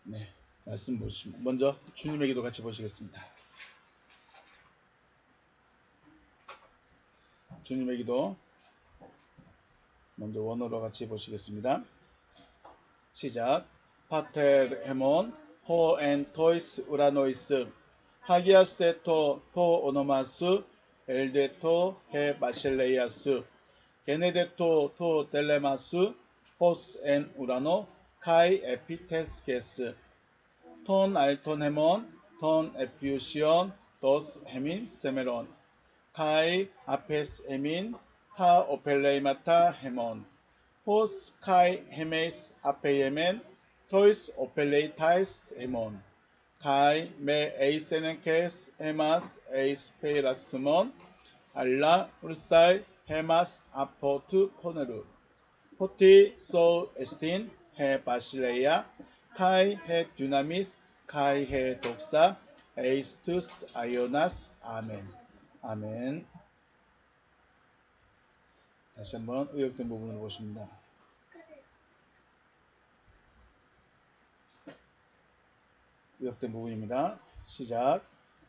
네, 말씀 보시면 먼저 주님의 기도 같이 보시겠습니다. 주님의 기도 먼저 원어로 같이 보시겠습니다. 시작. 파텔 헤몬 호 엔 토이스 우라노이스 하기아스테토 토 오노마스 엘데토 헤 바실레이아스 게네데토 토 델레마스 호스 엔 우라노 카이 에피테스게스 톤 알톤 헤몬 톤 에피우시온 도스 헤민 세메론 카이 아페스 에민 타 오펠레이마타 헤몬 호스 카이 헤메이스 아페이에멘 토이스 오펠레이타이스 헤몬 카이 메 에이세넨케스 헤마스 에이스 페이라스몬 알라 울사이 헤마스 아포트 포네루 포티 소 에스틴 헤 바실레이아 카이 헤 듀나미스 카이 헤 독사 에이스투스 아이오나스 아멘. 아멘. 다시 한번 의역된 부분을 보십니다. 의역된 부분입니다. 시작.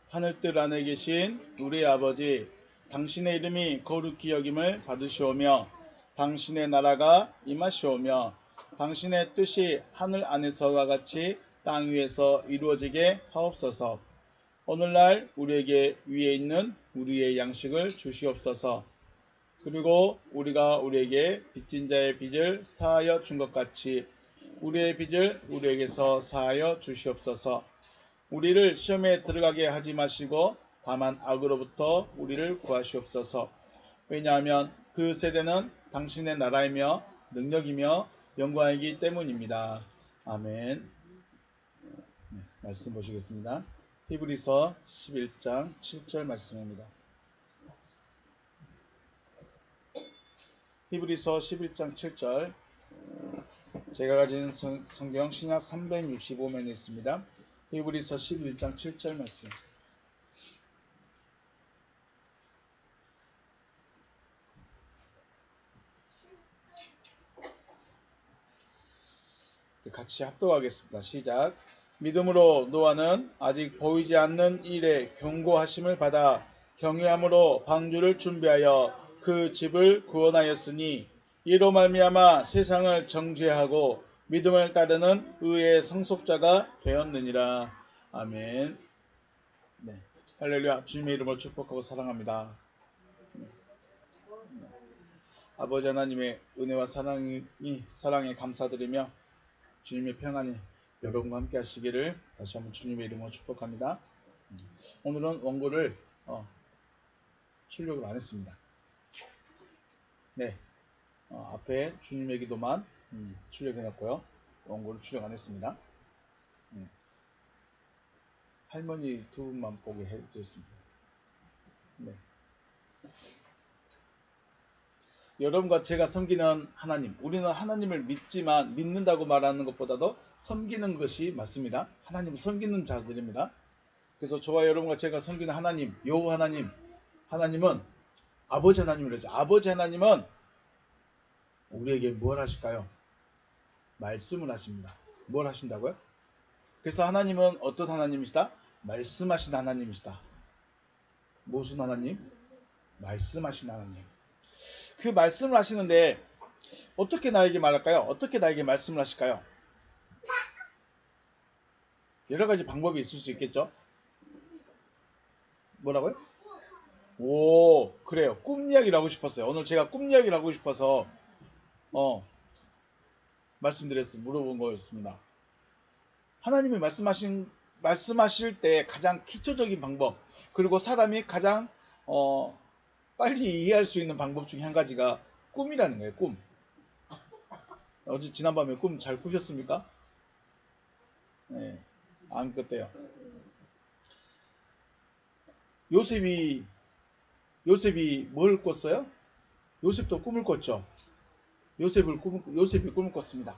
하늘뜰 안에 계신 우리 아버지, 당신의 이름이 거룩히 여김을 받으시오며 당신의 나라가 임하시오며 당신의 뜻이 하늘 안에서와 같이 땅 위에서 이루어지게 하옵소서. 오늘날 우리에게 위에 있는 우리의 양식을 주시옵소서. 그리고 우리가 우리에게 빚진 자의 빚을 사하여 준 것 같이 우리의 빚을 우리에게서 사하여 주시옵소서. 우리를 시험에 들어가게 하지 마시고 다만 악으로부터 우리를 구하시옵소서. 왜냐하면 그 세대는 당신의 나라이며 능력이며 영광이기 때문입니다. 아멘. 말씀 보시겠습니다. 히브리서 11장 7절 말씀입니다. 히브리서 11장 7절. 제가 가진 성경 신약 365면에 있습니다. 히브리서 11장 7절 말씀. 같이 합독하겠습니다. 시작. 믿음으로 노아는 아직 보이지 않는 일에 경고하심을 받아 경외함으로 방주를 준비하여 그 집을 구원하였으니 이로 말미암아 세상을 정죄하고 믿음을 따르는 의의 상속자가 되었느니라. 아멘. 네. 할렐루야. 주님의 이름으로 축복하고 사랑합니다. 아버지 하나님의 은혜와 사랑에 감사드리며 주님의 평안이 여러분과 함께 하시기를 다시 한번 주님의 이름으로 축복합니다. 오늘은 원고를 출력을 안 했습니다. 네, 앞에 주님의 기도만 출력해놨고요. 원고를 출력 안 했습니다. 할머니 두 분만 보게 해주셨습니다. 네. 여러분과 제가 섬기는 하나님, 우리는 하나님을 믿지만 믿는다고 말하는 것보다도 섬기는 것이 맞습니다. 하나님을 섬기는 자들입니다. 그래서 저와 여러분과 제가 섬기는 하나님, 여호와 하나님, 하나님은 아버지 하나님이라죠. 아버지 하나님은 우리에게 뭘 하실까요? 말씀을 하십니다. 뭘 하신다고요? 그래서 하나님은 어떤 하나님이시다? 말씀하신 하나님이시다. 무슨 하나님? 말씀하신 하나님. 그 말씀을 하시는데 어떻게 나에게 말할까요? 어떻게 나에게 말씀을 하실까요? 여러 가지 방법이 있을 수 있겠죠? 뭐라고요? 오, 그래요. 꿈 이야기를 하고 싶었어요. 오늘 제가 꿈 이야기를 하고 싶어서 물어본 거였습니다. 하나님이 말씀하실 때 가장 기초적인 방법, 그리고 사람이 가장 빨리 이해할 수 있는 방법 중에 한 가지가 꿈이라는 거예요. 꿈. 어제 지난밤에 꿈 잘 꾸셨습니까? 네, 안 꿨대요. 요셉이 뭘 꿨어요? 요셉도 꿈을 꿨죠. 요셉이 꿈을 꿨습니다.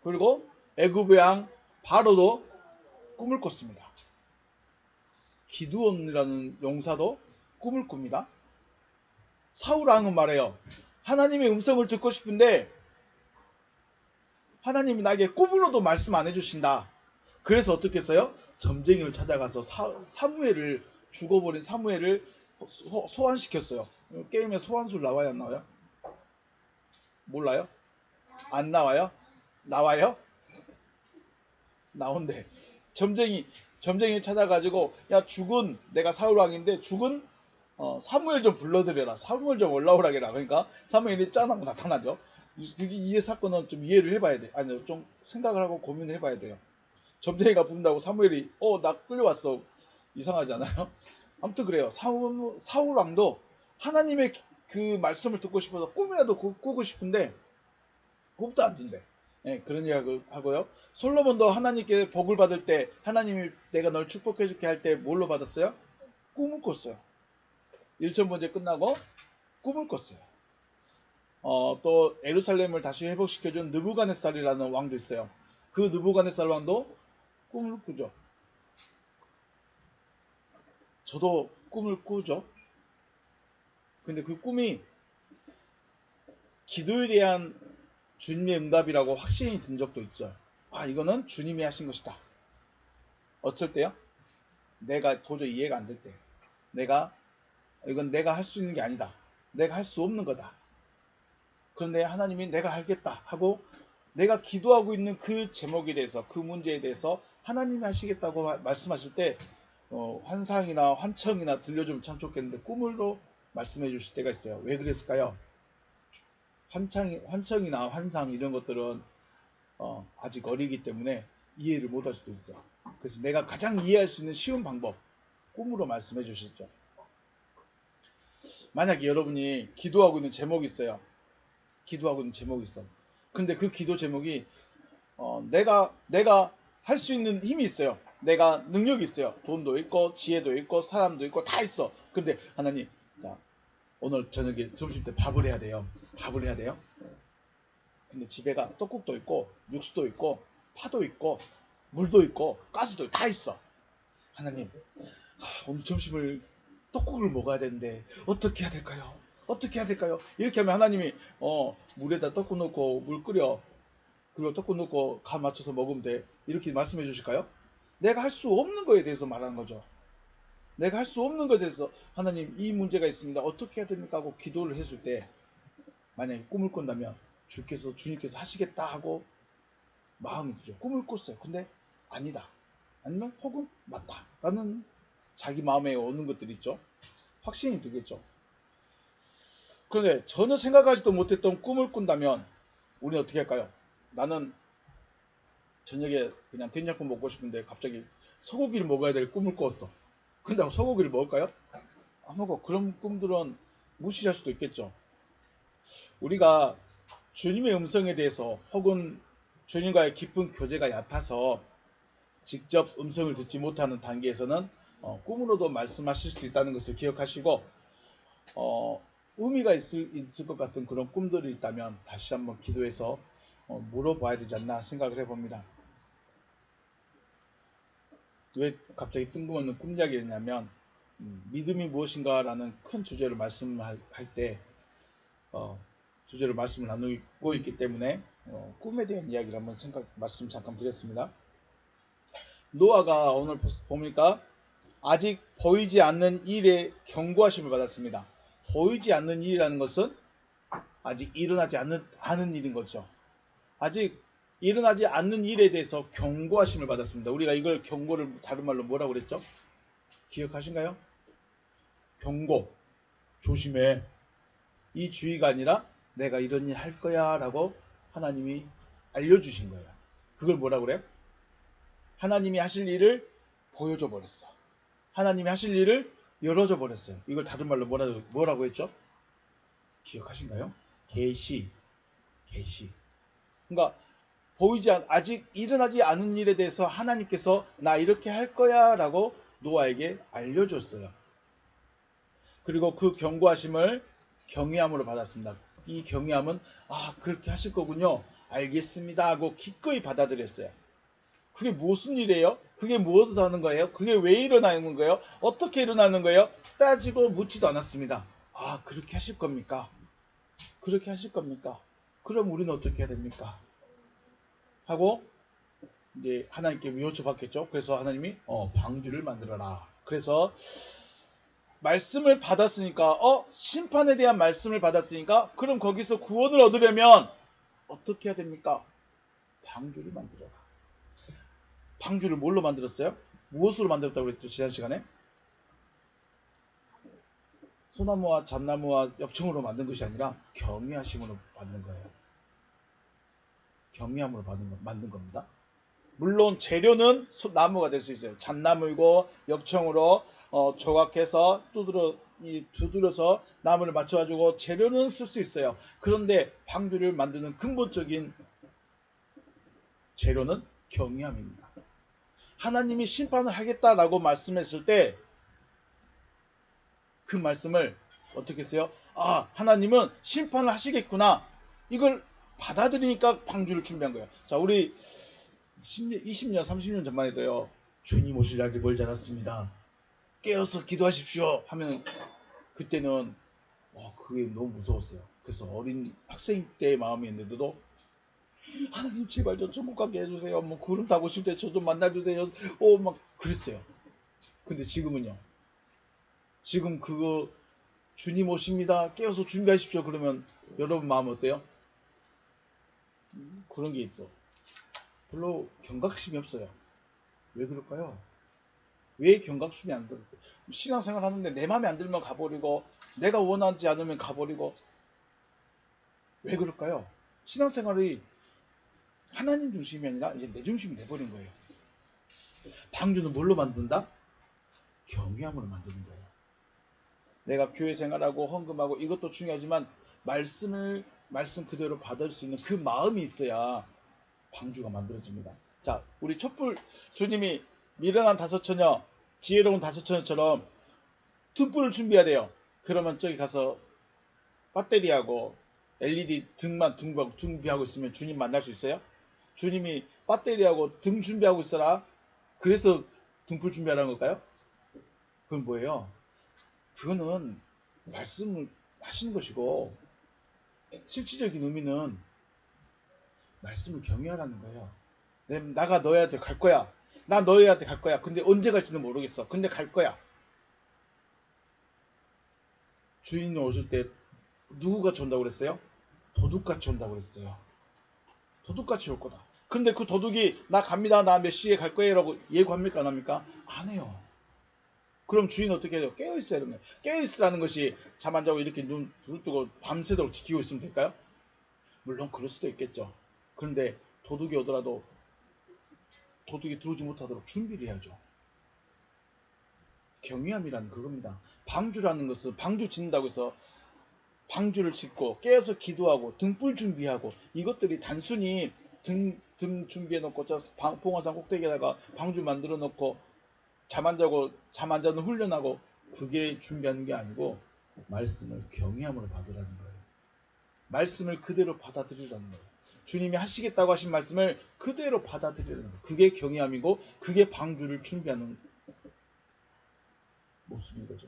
그리고 애굽의 왕 바로도 꿈을 꿨습니다. 기드온이라는 용사도 꿈을 꿉니다. 사울 왕은 말해요. 하나님의 음성을 듣고 싶은데 하나님이 나에게 꿈으로도 말씀 안 해주신다. 그래서 어떻게 했어요? 점쟁이를 찾아가서 사무엘을 죽어버린 사무엘을 소환시켰어요. 게임에 소환술 나와요, 안 나와요? 몰라요? 안 나와요? 나와요? 나온대. 점쟁이 찾아가지고 야 죽은 내가 사울 왕인데 죽은 사무엘 좀 불러들여라. 사무엘 좀 올라오라게라. 그러니까 사무엘이 짠하고 나타나죠. 이 사건은 좀 이해를 해봐야 돼. 아니 좀 생각을 하고 고민을 해봐야 돼요. 점쟁이가 부른다고 사무엘이 나 끌려왔어. 이상하지 않아요? 아무튼 그래요. 사울 왕도 하나님의 그 말씀을 듣고 싶어서 꿈이라도 꾸고 싶은데 꿈도 안 준대. 예, 그런 이야기 하고요. 솔로몬도 하나님께 복을 받을 때 하나님이 내가 널 축복해 줄게 할 때 뭘로 받았어요? 꿈을 꿨어요. 1,000번째 끝나고 꿈을 꿨어요. 또 예루살렘을 다시 회복시켜준 느부갓네살이라는 왕도 있어요. 그 느부갓네살 왕도 꿈을 꾸죠. 저도 꿈을 꾸죠. 근데 그 꿈이 기도에 대한 주님의 응답이라고 확신이 든 적도 있죠. 이거는 주님이 하신 것이다. 어쩔 때요? 내가 도저히 이해가 안 될 때. 이건 내가 할 수 있는 게 아니다. 내가 할 수 없는 거다. 그런데 하나님이 내가 하겠다 하고 내가 기도하고 있는 그 제목에 대해서 그 문제에 대해서 하나님이 하시겠다고 말씀하실 때 환상이나 환청이나 들려주면 참 좋겠는데 꿈으로 말씀해 주실 때가 있어요. 왜 그랬을까요? 환청이나 환상 이런 것들은 아직 어리기 때문에 이해를 못할 수도 있어. 그래서 내가 가장 이해할 수 있는 쉬운 방법 꿈으로 말씀해 주셨죠. 만약에 여러분이 기도하고 있는 제목이 있어요. 기도하고 있는 제목이 있어. 근데 그 기도 제목이 내가 할 수 있는 힘이 있어요. 내가 능력이 있어요. 돈도 있고 지혜도 있고 사람도 있고 다 있어. 근데 하나님, 자 오늘 저녁에 점심 때 밥을 해야 돼요. 밥을 해야 돼요. 근데 집에가 떡국도 있고 육수도 있고 파도 있고 물도 있고 가스도 있고 다 있어. 하나님, 오늘 점심을 떡국을 먹어야 되는데 어떻게 해야 될까요? 어떻게 해야 될까요? 이렇게 하면 하나님이 물에다 떡국 넣고 물 끓여 그리고 떡국 넣고 간 맞춰서 먹으면 돼. 이렇게 말씀해 주실까요? 내가 할 수 없는 거에 대해서 말하는 거죠. 내가 할 수 없는 것에 대해서 하나님 이 문제가 있습니다. 어떻게 해야 됩니까? 하고 기도를 했을 때 만약에 꿈을 꾼다면 주님께서 하시겠다 하고 마음이 들죠. 꿈을 꿨어요. 근데 아니다. 아니면 혹은 맞다. 라는 자기 마음에 오는 것들이 있죠. 확신이 들겠죠. 그런데 전혀 생각하지도 못했던 꿈을 꾼다면 우리는 어떻게 할까요? 나는 저녁에 그냥 된장국 먹고 싶은데 갑자기 소고기를 먹어야 될 꿈을 꿨어. 근데 소고기를 먹을까요? 안 먹어. 그런 꿈들은 무시할 수도 있겠죠. 우리가 주님의 음성에 대해서 혹은 주님과의 깊은 교제가 얕아서 직접 음성을 듣지 못하는 단계에서는 꿈으로도 말씀하실 수 있다는 것을 기억하시고 의미가 있을 것 같은 그런 꿈들이 있다면 다시 한번 기도해서 물어봐야 되지 않나 생각을 해봅니다. 왜 갑자기 뜬금없는 꿈 이야기를 했냐면 믿음이 무엇인가라는 큰 주제로 말씀할 때 주제로 말씀을 나누고 있기 때문에 꿈에 대한 이야기를 한번 말씀 잠깐 드렸습니다. 노아가 오늘 보니까 아직 보이지 않는 일에 경고하심을 받았습니다. 보이지 않는 일이라는 것은 아직 일어나지 않은 일인 거죠. 아직 일어나지 않는 일에 대해서 경고하심을 받았습니다. 우리가 이걸 경고를 다른 말로 뭐라고 그랬죠? 기억하신가요? 경고, 조심해. 이 주의가 아니라 내가 이런 일 할 거야 라고 하나님이 알려주신 거예요. 그걸 뭐라고 그래요? 하나님이 하실 일을 보여줘 버렸어. 하나님이 하실 일을 열어줘 버렸어요. 이걸 다른 말로 뭐라고 했죠? 기억하신가요? 계시. 그러니까 아직 일어나지 않은 일에 대해서 하나님께서 나 이렇게 할 거야 라고 노아에게 알려줬어요. 그리고 그 경고하심을 경외함으로 받았습니다. 이 경외함은 그렇게 하실 거군요. 알겠습니다 하고 기꺼이 받아들였어요. 그게 무슨 일이에요? 그게 무엇을 하는 거예요? 그게 왜 일어나는 거예요? 어떻게 일어나는 거예요? 따지고 묻지도 않았습니다. 그렇게 하실 겁니까? 그렇게 하실 겁니까? 그럼 우리는 어떻게 해야 됩니까? 하고 이제 하나님께 요청받겠죠. 그래서 하나님이 방주를 만들어라. 그래서 말씀을 받았으니까 심판에 대한 말씀을 받았으니까 그럼 거기서 구원을 얻으려면 어떻게 해야 됩니까? 방주를 만들어라. 방주를 뭘로 만들었어요? 무엇으로 만들었다고 그랬죠? 지난 시간에 소나무와 잣나무와 엽청으로 만든 것이 아니라 경외하심으로 만든 거예요. 경외함으로 만든 겁니다. 물론 재료는 나무가 될 수 있어요. 잣나무이고 엽청으로 조각해서 두드려서 나무를 맞춰가지고 재료는 쓸 수 있어요. 그런데 방주를 만드는 근본적인 재료는 경외함입니다. 하나님이 심판을 하겠다라고 말씀했을 때 그 말씀을 어떻게 했어요? 하나님은 심판을 하시겠구나. 이걸 받아들이니까 방주를 준비한 거예요. 자, 우리 20년, 30년 전만 해도요. 주님 오실 날이 멀지 않았습니다. 깨어서 기도하십시오 하면 그때는 그게 너무 무서웠어요. 그래서 어린 학생 때의 마음이었는데도 하나님 제발 저 천국 가게 해주세요. 뭐 구름 타고 싶을 때 저 좀 만나주세요. 막 그랬어요. 근데 지금은요. 지금 그거 주님 오십니다. 깨어서 준비하십시오. 그러면 여러분 마음 어때요? 그런 게 있어. 별로 경각심이 없어요. 왜 그럴까요? 왜 경각심이 안 들어요? 신앙생활 하는데 내 마음에 안 들면 가버리고 내가 원하지 않으면 가버리고 왜 그럴까요? 신앙생활이 하나님 중심이 아니라 이제 내 중심이 돼버린 거예요. 방주는 뭘로 만든다? 경외함으로 만드는 거예요. 내가 교회 생활하고 헌금하고 이것도 중요하지만 말씀 그대로 받을 수 있는 그 마음이 있어야 방주가 만들어집니다. 자, 우리 촛불 주님이 미련한 다섯 처녀, 지혜로운 다섯 처녀처럼 등불을 준비해야 돼요. 그러면 저기 가서 배터리하고 LED 등만 준비하고 있으면 주님 만날 수 있어요? 주님이 배터리하고 등 준비하고 있어라. 그래서 등불 준비하라는 걸까요? 그건 뭐예요? 그거는 말씀을 하시는 것이고 실질적인 의미는 말씀을 경외하라는 거예요. 나가 너희한테 갈 거야. 나 너희한테 갈 거야. 근데 언제 갈지는 모르겠어. 근데 갈 거야. 주인이 오실 때 누구같이 온다고 그랬어요? 도둑같이 온다고 그랬어요. 도둑같이 올 거다. 근데 그 도둑이 나 갑니다. 나 몇 시에 갈 거예요. 라고 예고합니까? 안 합니까? 안 해요. 그럼 주인 어떻게 해요? 깨어있어야 되는 거예요. 깨어있으라는 것이 잠 안 자고 이렇게 눈 부릅뜨고 밤새도록 지키고 있으면 될까요? 물론 그럴 수도 있겠죠. 그런데 도둑이 오더라도 도둑이 들어오지 못하도록 준비를 해야죠. 경외함이라는 그겁니다. 방주라는 것은 방주 짓는다고 해서 방주를 짓고 깨어서 기도하고 등불 준비하고 이것들이 단순히 등 준비해 놓고 저 봉화산 꼭대기에다가 방주 만들어 놓고 잠 안 자는 훈련하고 그게 준비하는 게 아니고 말씀을 경외함으로 받으라는 거예요. 말씀을 그대로 받아들이라는 거예요. 주님이 하시겠다고 하신 말씀을 그대로 받아들이라는 거예요. 그게 경외함이고 그게 방주를 준비하는 모습인 거죠.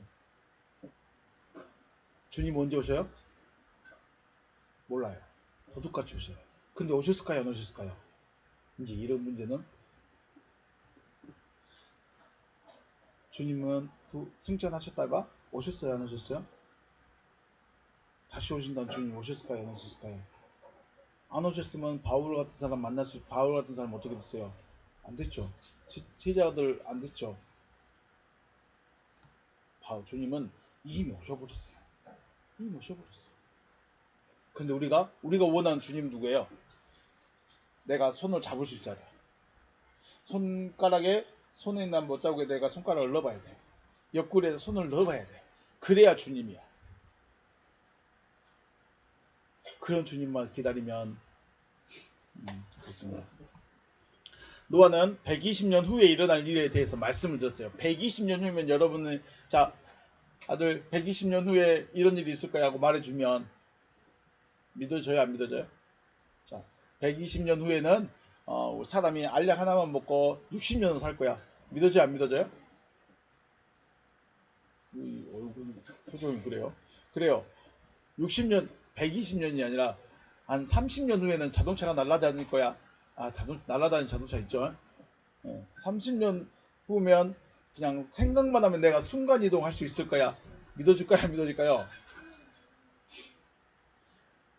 주님 언제 오셔요? 몰라요. 도둑같이 오셔요. 근데 오셨을까요? 안 오셨을까요? 이제 이런 문제는 주님은 승천하셨다가 오셨어요? 안 오셨어요? 다시 오신다는 주님 오셨을까요? 안 오셨을까요? 안 오셨으면 바울 같은 사람 바울 같은 사람 어떻게 됐어요? 안 됐죠. 제자들 안 됐죠. 주님은 이미 오셔버렸어요. 이미 오셔버렸어요. 근데 우리가 원하는 주님 누구예요? 내가 손을 잡을 수 있어야 돼. 손에 있는 못자국에 내가 손가락을 넣어봐야 돼. 옆구리에서 손을 넣어봐야 돼. 그래야 주님이야. 그런 주님만 기다리면 그렇습니다. 노아는 120년 후에 일어날 일에 대해서 말씀을 드렸어요. 120년 후면 여러분은 아들 120년 후에 이런 일이 있을까요? 하고 말해주면 믿어져요? 안 믿어져요? 자, 120년 후에는 사람이 알약 하나만 먹고 60년을 살 거야. 믿어져요? 안 믿어져요? 얼굴 표정이 그래요. 그래요. 120년이 아니라 한 30년 후에는 자동차가 날아다닐 거야. 날아다니는 자동차 있죠. 30년 후면 그냥 생각만 하면 내가 순간이동 할 수 있을 거야. 믿어질까요? 안 믿어질까요?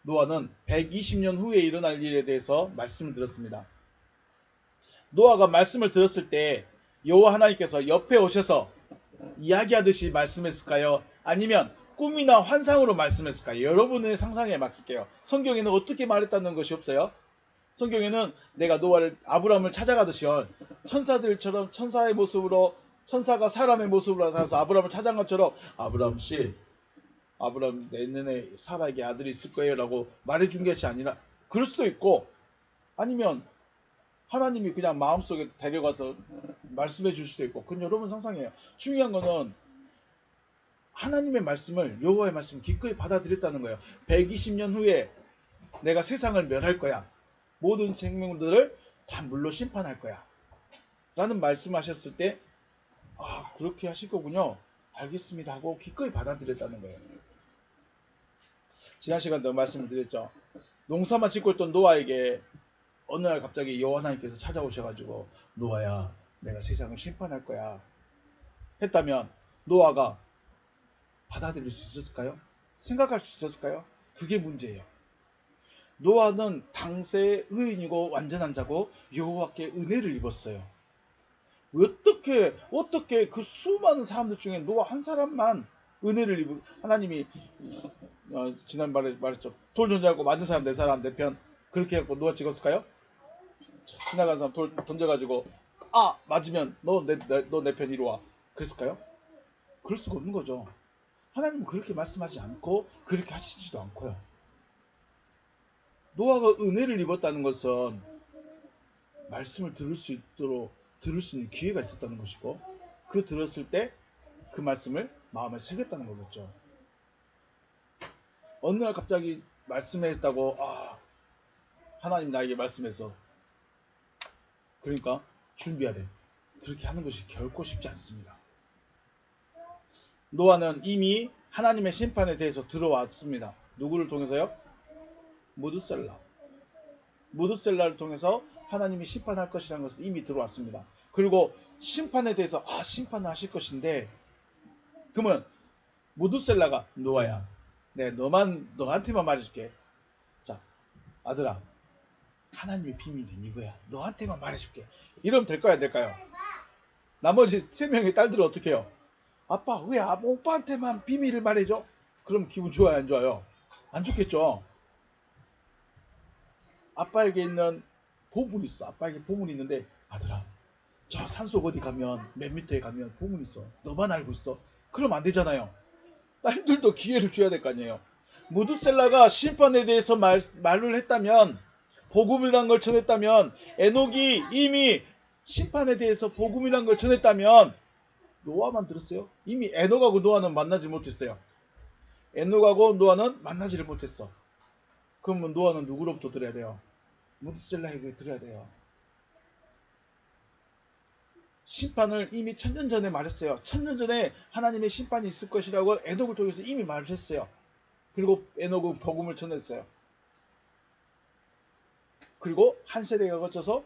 노아는 120년 후에 일어날 일에 대해서 말씀을 들었습니다. 노아가 말씀을 들었을 때 여호와 하나님께서 옆에 오셔서 이야기하듯이 말씀했을까요? 아니면 꿈이나 환상으로 말씀했을까요? 여러분의 상상에 맡길게요. 성경에는 어떻게 말했다는 것이 없어요. 성경에는 내가 노아를 아브라함을 찾아가듯이요. 천사들처럼 천사의 모습으로 천사가 사람의 모습으로 나타나서 아브라함을 찾아간 것처럼 아브라함 씨, 아브라함 내년에 사라에게 아들이 있을 거예요 라고 말해준 것이 아니라 그럴 수도 있고 아니면 하나님이 그냥 마음속에 데려가서 말씀해 줄 수도 있고 그건 여러분 상상이에요. 중요한 거는 하나님의 말씀을 여호와의 말씀을 기꺼이 받아들였다는 거예요. 120년 후에 내가 세상을 멸할 거야. 모든 생명들을 다 물로 심판할 거야. 라는 말씀하셨을 때 그렇게 하실 거군요. 알겠습니다 하고 기꺼이 받아들였다는 거예요. 지난 시간도 말씀을 드렸죠. 농사만 짓고 있던 노아에게 어느 날 갑자기 여호와 하나님께서 찾아오셔가지고 노아야 내가 세상을 심판할 거야 했다면 노아가 받아들일 수 있었을까요? 생각할 수 있었을까요? 그게 문제예요. 노아는 당세의 의인이고 완전한 자고 여호와께 은혜를 입었어요. 어떻게 그 수많은 사람들 중에 노아 한 사람만 은혜를 입은 하나님이 지난번에 말했죠. 돌 던져갖고 맞은 사람 4사람 4편 그렇게 해갖고 노아 찍었을까요? 지나간 사람 돌 던져가지고 맞으면 너 내 편 이리 와 그랬을까요? 그럴 수가 없는 거죠. 하나님은 그렇게 말씀하지 않고 그렇게 하시지도 않고요. 노아가 은혜를 입었다는 것은 말씀을 들을 수 있는 기회가 있었다는 것이고 그 들었을 때 그 말씀을 마음에 새겼다는 거겠죠. 어느 날 갑자기 말씀했다고 하나님 나에게 말씀해서 그러니까 준비해야 돼. 그렇게 하는 것이 결코 쉽지 않습니다. 노아는 이미 하나님의 심판에 대해서 들어왔습니다. 누구를 통해서요? 무드셀라를 통해서 하나님이 심판할 것이라는 것을 이미 들어왔습니다. 그리고 심판에 대해서 심판을 하실 것인데 그러면 무드셀라가 노아야 너한테만 말해줄게. 자 아들아 하나님의 비밀은 이거야. 너한테만 말해줄게. 이러면 될까요? 안 될까요? 나머지 3명의 딸들은 어떻게 해요? 아빠 왜 오빠한테만 비밀을 말해줘? 그럼 기분 좋아요? 안 좋아요? 안 좋겠죠. 아빠에게 있는 보물이 있어. 아빠에게 보물이 있는데 아들아 저 산속 어디 가면 몇 미터에 가면 보물이 있어. 너만 알고 있어. 그러면 안 되잖아요. 딸들도 기회를 줘야 될 거 아니에요. 무드셀라가 심판에 대해서 말을 했다면 복음이라는 걸 전했다면 에녹이 이미 심판에 대해서 복음이라는 걸 전했다면 노아만 들었어요? 이미 에녹하고 노아는 만나지 못했어요. 에녹하고 노아는 만나지를 못했어. 그러면 노아는 누구로부터 들어야 돼요? 무드셀라에게 들어야 돼요. 심판을 이미 1000년 전에 말했어요. 1000년 전에 하나님의 심판이 있을 것이라고 에녹을 통해서 이미 말을 했어요. 그리고 에녹은 복음을 전했어요. 그리고 한 세대가 거쳐서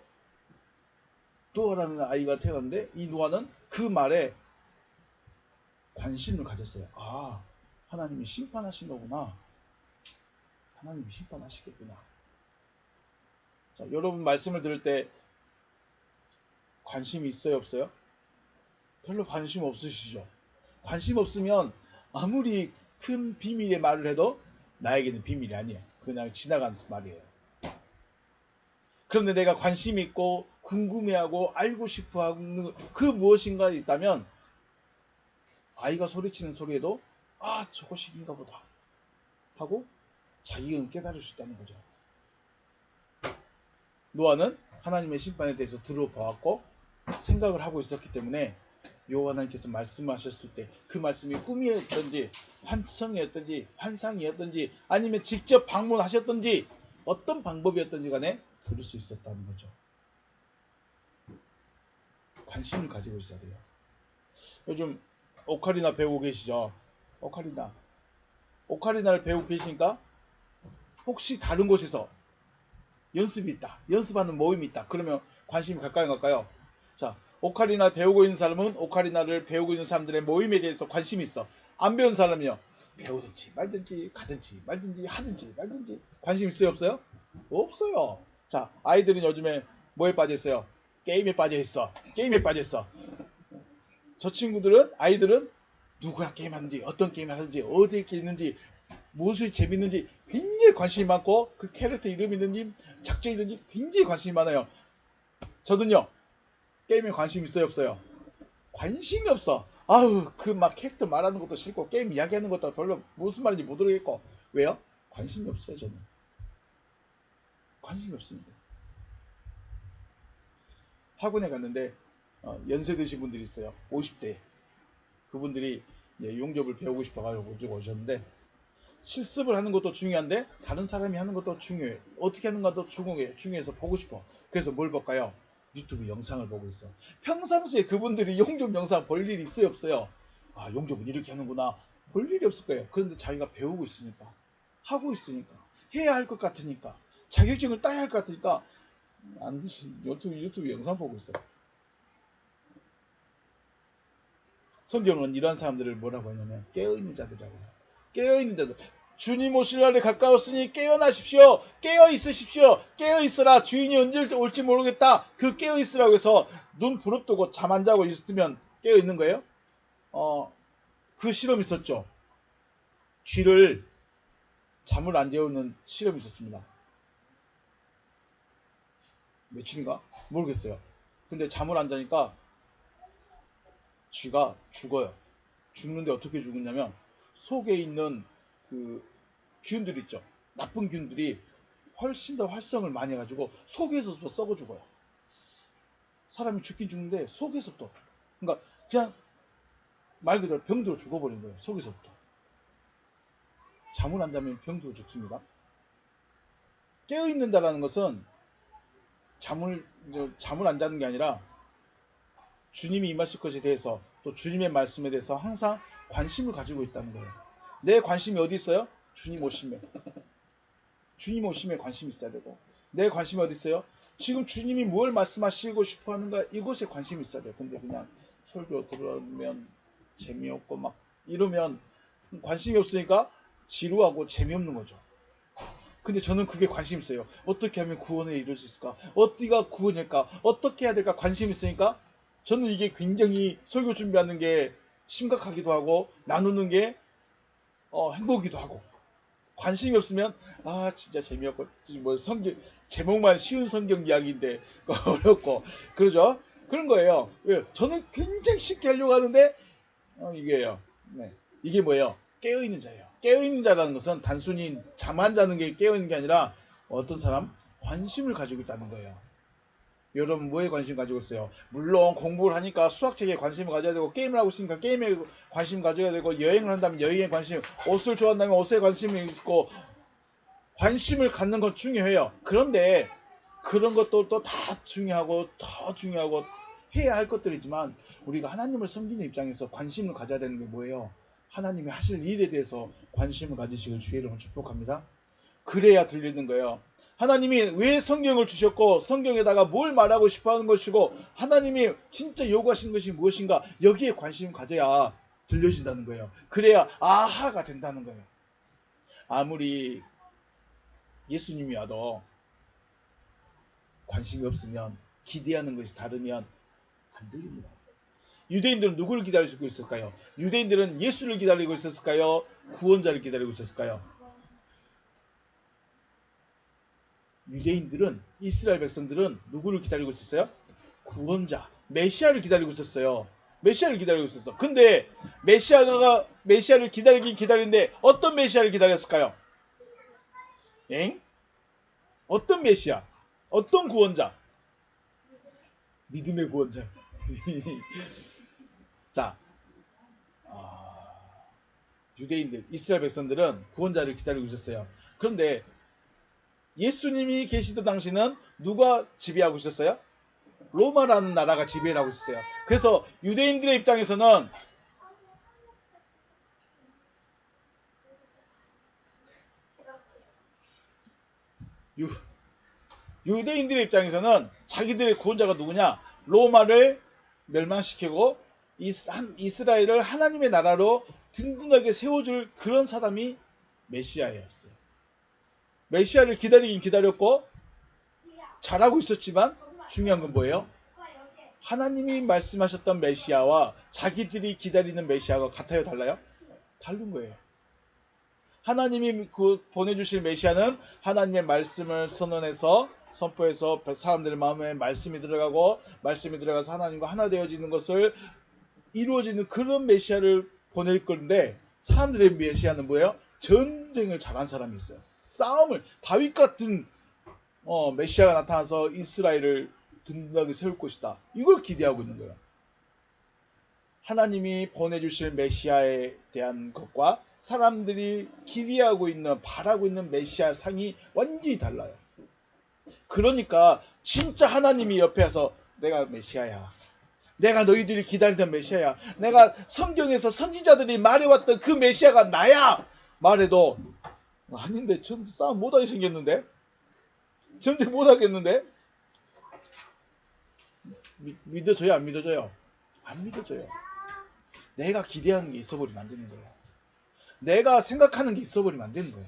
노아라는 아이가 태어났는데 이 노아는 그 말에 관심을 가졌어요. 하나님이 심판하신 거구나. 하나님이 심판하시겠구나. 자, 여러분 말씀을 들을 때 관심이 있어요? 없어요? 별로 관심 없으시죠? 관심 없으면 아무리 큰 비밀의 말을 해도 나에게는 비밀이 아니에요. 그냥 지나가는 말이에요. 그런데 내가 관심 있고 궁금해하고 알고 싶어하는 그 무엇인가 있다면 아이가 소리치는 소리에도 저것이인가 보다 하고 자기는 깨달을 수 있다는 거죠. 노아는 하나님의 심판에 대해서 들어보았고 생각을 하고 있었기 때문에 여호와 하나님께서 말씀하셨을 때 그 말씀이 꿈이었든지 환청이었든지 환상이었든지 아니면 직접 방문하셨든지 어떤 방법이었든지 간에 들을 수 있었다는 거죠. 관심을 가지고 있어야 돼요. 요즘 오카리나 배우고 계시죠? 오카리나를 배우고 계시니까 혹시 다른 곳에서 연습이 있다. 연습하는 모임이 있다. 그러면 관심이 갈까요, 안 갈까요? 자, 오카리나 배우고 있는 사람은 오카리나를 배우고 있는 사람들의 모임에 대해서 관심이 있어. 안 배운 사람이요. 배우든지 말든지 가든지 말든지 하든지 말든지 관심 있어요, 없어요? 없어요. 자, 아이들은 요즘에 뭐에 빠져 있어요? 게임에 빠져 있어. 게임에 빠져 있어. 저 친구들은 아이들은 누구랑 게임하는지 어떤 게임을 하는지 어디에 있는지 무엇이 재밌는지 굉장히 관심이 많고 그 캐릭터 이름이 있는지 작전이 있는지 굉장히 관심이 많아요. 저는요 게임에 관심 있어요 없어요? 관심이 없어. 아우 그 막 캐릭터 말하는 것도 싫고 게임 이야기하는 것도 별로 무슨 말인지 못 들겠고 왜요? 관심이 없어요 저는. 관심이 없습니다. 학원에 갔는데 연세 드신 분들이 있어요. 50대 그분들이 용접을 배우고 싶어가지고 오셨는데 실습을 하는 것도 중요한데 다른 사람이 하는 것도 중요해. 어떻게 하는 것도 중요해서 보고 싶어. 그래서 뭘 볼까요? 유튜브 영상을 보고 있어. 평상시에 그분들이 용접 영상 볼 일이 있어요 없어요? 아 용접은 이렇게 하는구나. 볼 일이 없을 거예요. 그런데 자기가 배우고 있으니까 하고 있으니까 해야 할 것 같으니까 자격증을 따야 할 것 같으니까 안 유튜브 영상 보고 있어요. 성경은 이런 사람들을 뭐라고 하냐면 깨어있는 자들이라고 해요. 깨어있는 자들. 주님 오실 날에 가까웠으니 깨어나십시오. 깨어있으십시오. 깨어있으라. 주인이 언제 올지 모르겠다. 그 깨어있으라고 해서 눈 부릅뜨고 잠 안 자고 있으면 깨어있는 거예요? 그 실험 있었죠. 쥐를 잠을 안 재우는 실험이 있었습니다. 며칠인가? 모르겠어요. 근데 잠을 안 자니까 쥐가 죽어요. 죽는데 어떻게 죽었냐면 속에 있는 그 균들 있죠. 나쁜 균들이 훨씬 더 활성을 많이 해가지고 속에서도 썩어 죽어요. 사람이 죽긴 죽는데 속에서부터. 그러니까 그냥 말 그대로 병들어 죽어버린 거예요. 속에서부터. 잠을 안 자면 병들어 죽습니다. 깨어있는다라는 것은 잠을 안 자는 게 아니라 주님이 임하실 것에 대해서 또 주님의 말씀에 대해서 항상 관심을 가지고 있다는 거예요. 내 관심이 어디 있어요? 주님 오심에. 주님 오심에 관심이 있어야 되고 내 관심이 어디 있어요? 지금 주님이 뭘 말씀하시고 싶어 하는가 이것에 관심이 있어야 돼요. 근데 그냥 설교 들으면 재미없고 막 이러면 관심이 없으니까 지루하고 재미없는 거죠. 근데 저는 그게 관심 있어요. 어떻게 하면 구원을 이룰 수 있을까? 어디가 구원일까? 어떻게 해야 될까? 관심 있으니까 저는 이게 굉장히 설교 준비하는 게 심각하기도 하고 나누는 게 행복이기도 하고 관심이 없으면 진짜 재미없고 뭐 성경 제목만 쉬운 성경 이야기인데 어렵고 그러죠. 그런 거예요. 왜? 저는 굉장히 쉽게 하려고 하는데 이게요. 네. 이게 뭐예요? 깨어있는 자예요. 깨어있는 자라는 것은 단순히 잠 안 자는 게 깨어있는 게 아니라 어떤 사람 관심을 가지고 있다는 거예요. 여러분 뭐에 관심 가지고 있어요? 물론 공부를 하니까 수학책에 관심을 가져야 되고 게임을 하고 있으니까 게임에 관심 가져야 되고 여행을 한다면 여행에 관심, 옷을 좋아한다면 옷에 관심이 있고 관심을 갖는 건 중요해요. 그런데 그런 것도 또 다 중요하고 더 중요하고 해야 할 것들이지만 우리가 하나님을 섬기는 입장에서 관심을 가져야 되는 게 뭐예요? 하나님이 하실 일에 대해서 관심을 가지시길 주의 이름으로 축복합니다. 그래야 들리는 거예요. 하나님이 왜 성경을 주셨고 성경에다가 뭘 말하고 싶어 하는 것이고 하나님이 진짜 요구하시는 것이 무엇인가 여기에 관심을 가져야 들려진다는 거예요. 그래야 아하가 된다는 거예요. 아무리 예수님이 와도 관심이 없으면 기대하는 것이 다르면 안 들립니다. 유대인들은 누구를 기다리고 있을까요? 유대인들은 예수를 기다리고 있었을까요? 구원자를 기다리고 있었을까요? 유대인들은 이스라엘 백성들은 누구를 기다리고 있었어요? 구원자, 메시아를 기다리고 있었어요. 메시아를 기다리고 있었어. 근데 메시아를 기다리긴 기다리는데 어떤 메시아를 기다렸을까요? 엥? 어떤 메시아? 어떤 구원자? 믿음의 구원자. 자, 유대인들, 이스라엘 백성들은 구원자를 기다리고 있었어요. 그런데 예수님이 계시던 당시는 누가 지배하고 있었어요? 로마라는 나라가 지배하고 있었어요. 그래서 유대인들의 입장에서는 유대인들의 입장에서는 자기들의 구원자가 누구냐? 로마를 멸망시키고 이스라엘을 하나님의 나라로 든든하게 세워줄 그런 사람이 메시아였어요. 메시아를 기다리긴 기다렸고 잘하고 있었지만 중요한 건 뭐예요? 하나님이 말씀하셨던 메시아와 자기들이 기다리는 메시아가 같아요? 달라요? 다른 거예요. 하나님이 보내주실 메시아는 하나님의 말씀을 선언해서 선포해서 사람들의 마음에 말씀이 들어가서 하나님과 하나 되어지는 것을 이루어지는 그런 메시아를 보낼 건데, 사람들의 메시아는 뭐예요? 전쟁을 잘한 사람이 있어요. 싸움을, 다윗 같은 메시아가 나타나서 이스라엘을 든든하게 세울 것이다. 이걸 기대하고 있는 거예요. 하나님이 보내주실 메시아에 대한 것과 사람들이 기대하고 있는, 바라고 있는 메시아 상이 완전히 달라요. 그러니까 진짜 하나님이 옆에 와서 내가 메시아야, 내가 너희들이 기다리던 메시아야, 내가 성경에서 선지자들이 말해왔던 그 메시아가 나야 말해도 아닌데 전 싸움 못하게 생겼는데, 전쟁 못하겠는데, 믿어져요 안 믿어져요? 안 믿어져요. 내가 기대하는 게 있어버리면 안 되는 거예요. 내가 생각하는 게 있어버리면 안 되는 거예요.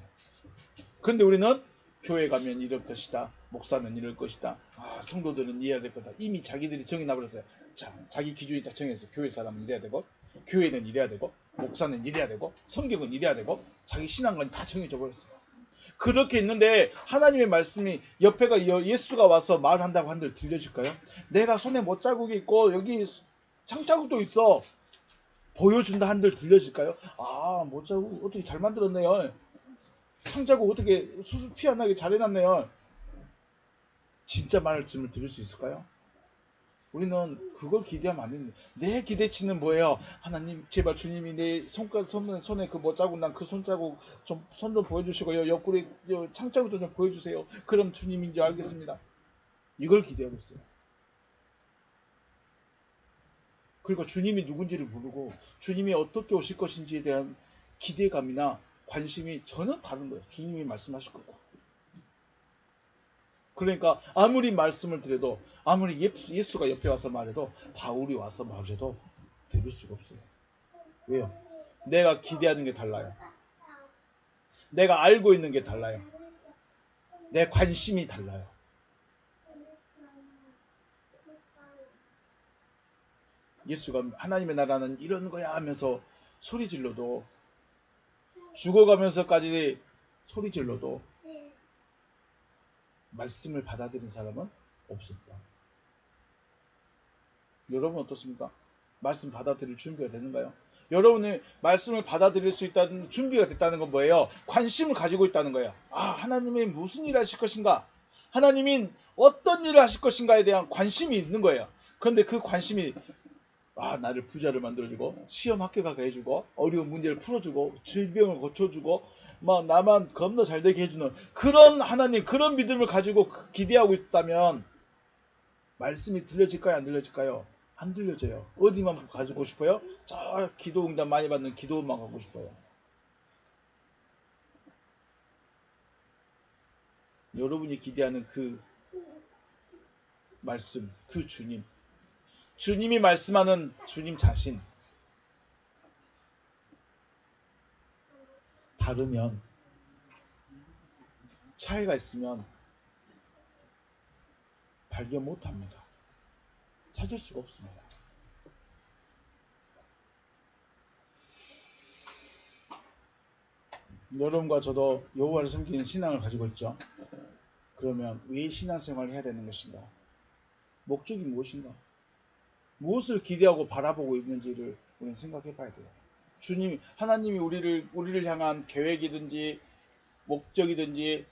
그런데 우리는 교회 가면 이럴 것이다, 목사는 이럴 것이다, 성도들은 이래야 될 거다. 이미 자기들이 정해놔버렸어요. 자기 기준이 다 정해서 교회 사람은 이래야 되고, 교회는 이래야 되고, 목사는 이래야 되고, 성경은 이래야 되고, 자기 신앙관이 다 정해져 버렸어요. 그렇게 있는데 하나님의 말씀이 옆에가 예수가 와서 말한다고 한들 들려질까요? 내가 손에 못자국이 있고 여기 창자국도 있어 보여준다 한들 들려질까요? 못자국 어떻게 잘 만들었네요. 창자국 어떻게 수수 피 안 나게 잘 해놨네요. 진짜 말씀을 들을 수 있을까요? 우리는 그걸 기대하면 안 됩니다. 내 기대치는 뭐예요? 하나님 제발 주님이 내 손에 그 못자국 난 그 손자국 좀 손 좀 보여주시고요. 옆구리 창자국도 좀 보여주세요. 그럼 주님인 줄 알겠습니다. 이걸 기대하고 있어요. 그리고 주님이 누군지를 모르고 주님이 어떻게 오실 것인지에 대한 기대감이나 관심이 전혀 다른 거예요. 주님이 말씀하실 거고. 그러니까 아무리 말씀을 드려도, 아무리 예수가 옆에 와서 말해도, 바울이 와서 말해도 들을 수가 없어요. 왜요? 내가 기대하는 게 달라요. 내가 알고 있는 게 달라요. 내 관심이 달라요. 예수가 하나님의 나라는 이런 거야 하면서 소리 질러도, 죽어가면서까지 소리 질러도 말씀을 받아들인 사람은 없었다. 여러분 어떻습니까? 말씀 받아들일 준비가 되는가요? 여러분이 말씀을 받아들일 수 있다는 준비가 됐다는 건 뭐예요? 관심을 가지고 있다는 거예요. 하나님이 무슨 일을 하실 것인가? 하나님이 어떤 일을 하실 것인가에 대한 관심이 있는 거예요. 그런데 그 관심이 나를 부자를 만들어주고, 시험 합격하게 해주고, 어려운 문제를 풀어주고, 질병을 고쳐주고, 나만 겁나 잘되게 해주는 그런 하나님, 그런 믿음을 가지고 기대하고 있다면 말씀이 들려질까요? 안 들려질까요? 안 들려져요. 어디만 가지고 싶어요? 저 기도 응답 많이 받는 기도만 가고 싶어요. 여러분이 기대하는 그 말씀, 그 주님, 주님이 말씀하는 주님 자신, 다르면, 차이가 있으면 발견 못합니다. 찾을 수가 없습니다. 여러분과 저도 여호와를 섬기는 신앙을 가지고 있죠. 그러면 왜 신앙생활을 해야 되는 것인가? 목적이 무엇인가? 무엇을 기대하고 바라보고 있는지를 우리는 생각해 봐야 돼요. 하나님이 우리를 향한 계획이든지 목적이든지,